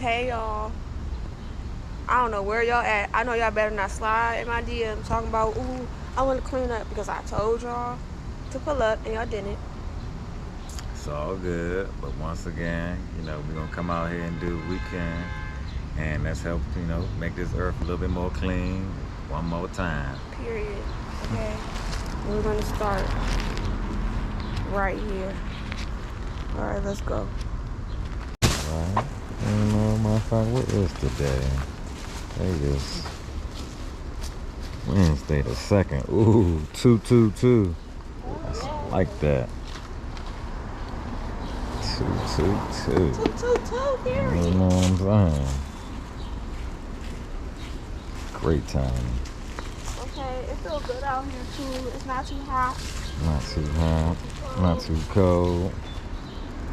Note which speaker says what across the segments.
Speaker 1: Hey y'all, I don't know where y'all at. I know y'all better not slide in my DM talking about, ooh, I want to clean up because I told y'all to pull up and y'all didn't.
Speaker 2: It's all good, but once again, we're gonna come out here and do what we can, and let's help, make this earth a little bit more clean one more time.
Speaker 1: Period. Okay. We're gonna start right here. All right, let's go.
Speaker 2: Right? Motherfucker, what is today? Today is Wednesday the 2nd. Ooh, 222. I like that. 222.
Speaker 1: 222, period.
Speaker 2: You know what I'm saying? Great time.
Speaker 1: Okay, it feels good out here too. It's not too hot.
Speaker 2: Not too hot. Not too cold.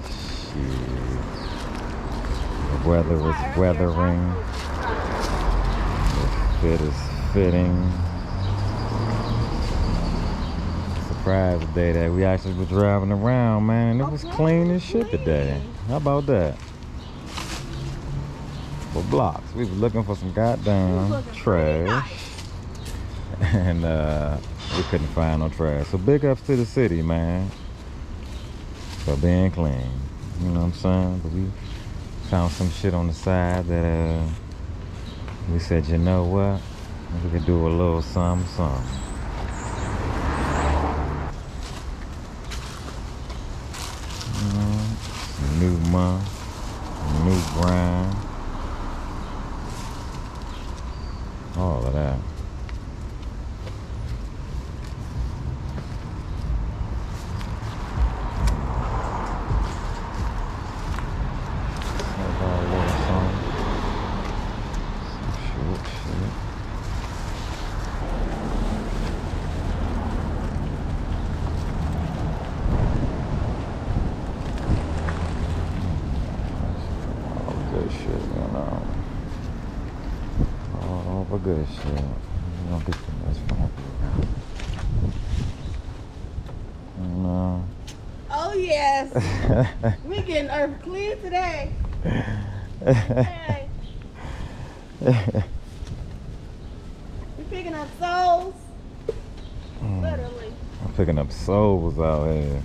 Speaker 2: Shit. The weather is weathering. The fit is fitting. Surprise day that we actually were driving around, man, and it was clean as shit today. How about that? For blocks. We were looking for some goddamn trash. And we couldn't find no trash. So big ups to the city, man, for being clean. You know what I'm saying? But we found some shit on the side that we said, you know what? We could do a little something. New month, new grind, all of that. Good shit. You don't get too much fun. No.
Speaker 1: Oh yes. We getting earth clean today. Okay. We picking up souls. Literally.
Speaker 2: I'm picking up souls out here.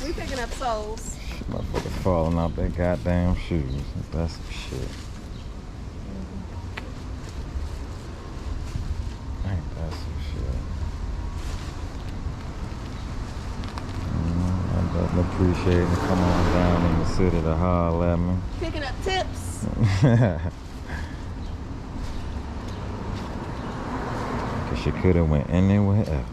Speaker 1: We picking up souls.
Speaker 2: Motherfuckers falling out their goddamn shoes. That's some shit. Ain't that some shit? I definitely appreciate it. Come on down in the city to holler at me.
Speaker 1: Picking up tips.
Speaker 2: Cause she could have went anywhere else.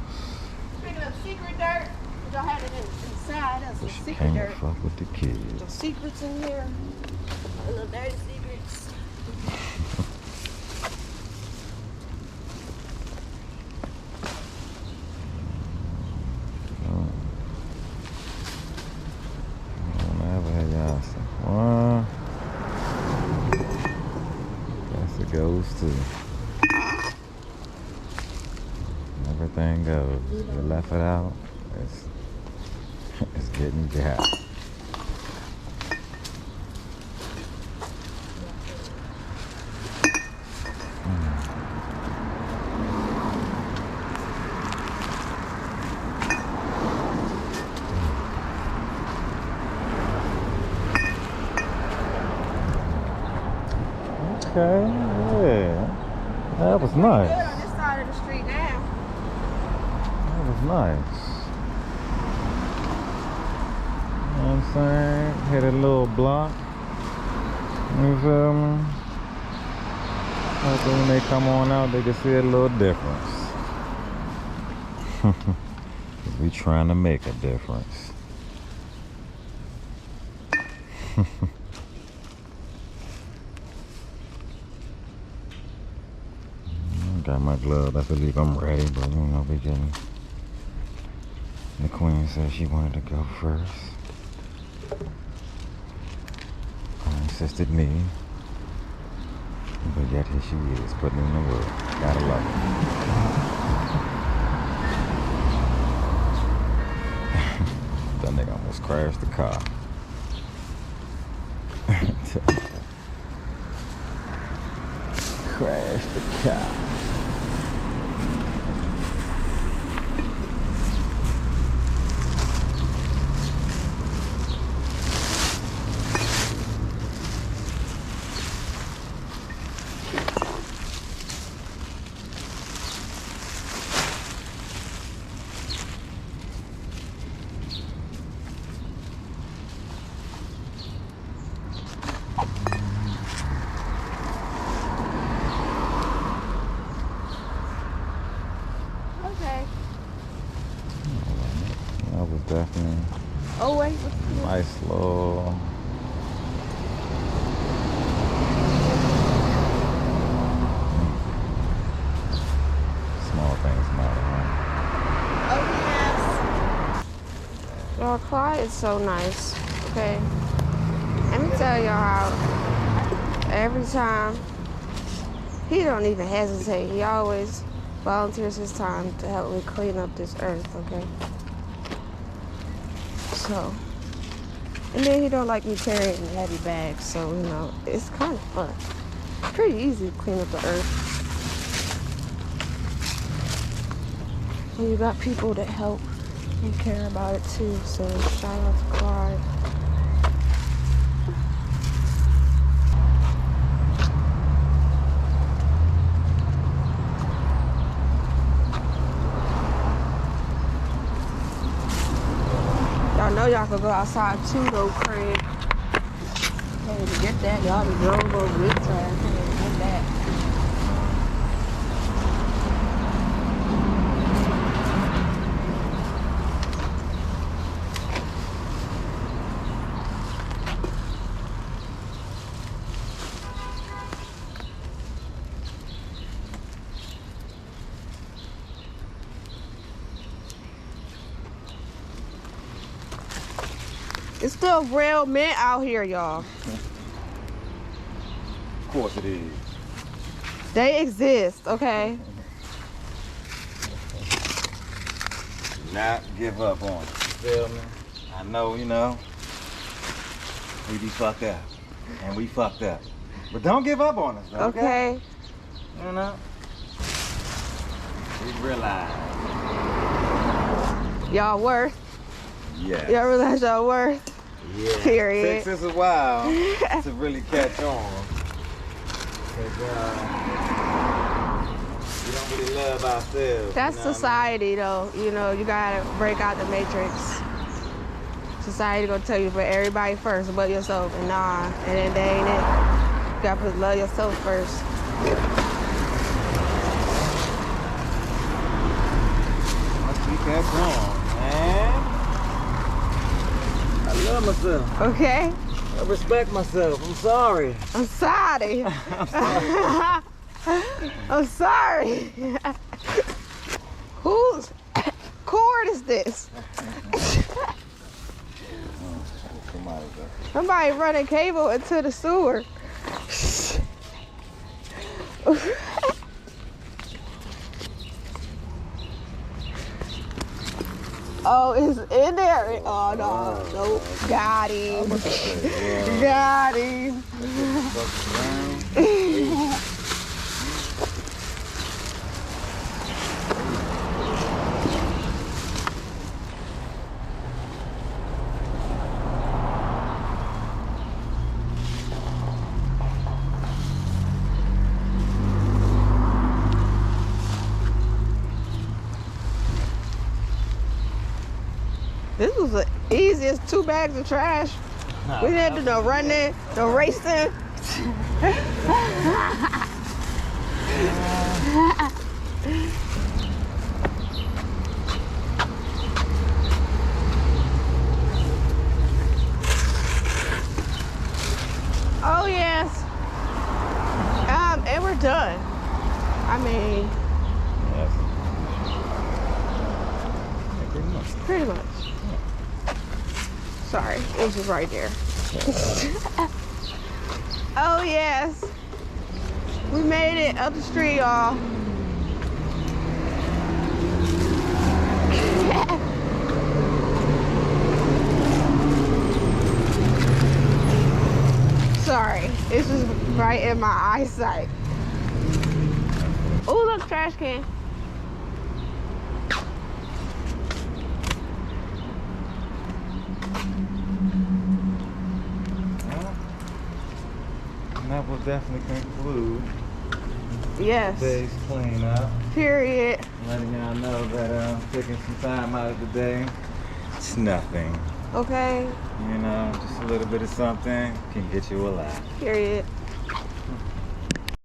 Speaker 1: Picking up secret dirt. Y'all had it inside. That's some secret
Speaker 2: Can't
Speaker 1: dirt.
Speaker 2: fuck with the kids.
Speaker 1: Some secrets in here. A little dirty secrets.
Speaker 2: Goes too. Everything goes. You left it out, it's getting got. Okay, yeah. That was nice.
Speaker 1: Good on this side of the street now.
Speaker 2: That was nice. You know what I'm saying? Hit a little block. You feel me? Hopefully when they come on out, they can see a little difference. We trying to make a difference. Got my glove. I believe I'm ready, but we getting. The queen said she wanted to go first. I insisted me. But yet here she is, putting in the work. Gotta love her. That nigga almost crashed the car. Crash the car. That was definitely nice little. Small things matter, huh?
Speaker 1: Well, Clyde is so nice. Okay. Let me tell y'all how every time he don't even hesitate. He always volunteers his time to help me clean up this earth, okay? So, and then he don't like me carrying heavy bags, so, you know, it's kind of fun. It's pretty easy to clean up the earth. And you got people that help and care about it too, so shout out to Clyde. Y'all know y'all could go outside too though, Craig. Hey, to get that, y'all be drove over this trash. Get that. It's still real mint out here, y'all.
Speaker 2: Of course it is.
Speaker 1: They exist, okay?
Speaker 2: Do not give up on it. You feel me? I know, you know, we be fucked up. And we fucked up. But don't give up on us, though,
Speaker 1: Okay.
Speaker 2: You know? We realize.
Speaker 1: Y'all worth.
Speaker 2: Yes.
Speaker 1: Y'all realize y'all worth.
Speaker 2: Yeah.
Speaker 1: Period.
Speaker 2: Takes us a while to really catch on. Because we don't really love ourselves.
Speaker 1: That's
Speaker 2: you know
Speaker 1: society though. You know, you gotta break out the matrix. Society gonna tell you put everybody first but yourself. And nah, and then they ain't it. You gotta put love yourself first.
Speaker 2: Let's keep that going, man. I love myself.
Speaker 1: Okay?
Speaker 2: I respect myself. I'm sorry.
Speaker 1: I'm sorry.
Speaker 2: I'm sorry.
Speaker 1: I'm sorry. Whose cord is this? Somebody running cable into the sewer. Oh, it's in there. Oh, no. Nope. Got him. Got him. This was the easiest 2 bags of trash. We didn't have to do no running, no racing. Oh yes. And we're done. I mean,
Speaker 2: Yes. Yeah, pretty much.
Speaker 1: pretty much. Sorry, it was just right there. Oh yes. We made it up the street, y'all. Sorry, it's just right in my eyesight. Oh, look, trash can.
Speaker 2: Well, and that will definitely conclude
Speaker 1: Yes.
Speaker 2: today's cleanup.
Speaker 1: Period.
Speaker 2: Letting y'all know that taking some time out of the day, it's nothing.
Speaker 1: Okay.
Speaker 2: You know, just a little bit of something can get you a lot.
Speaker 1: Period.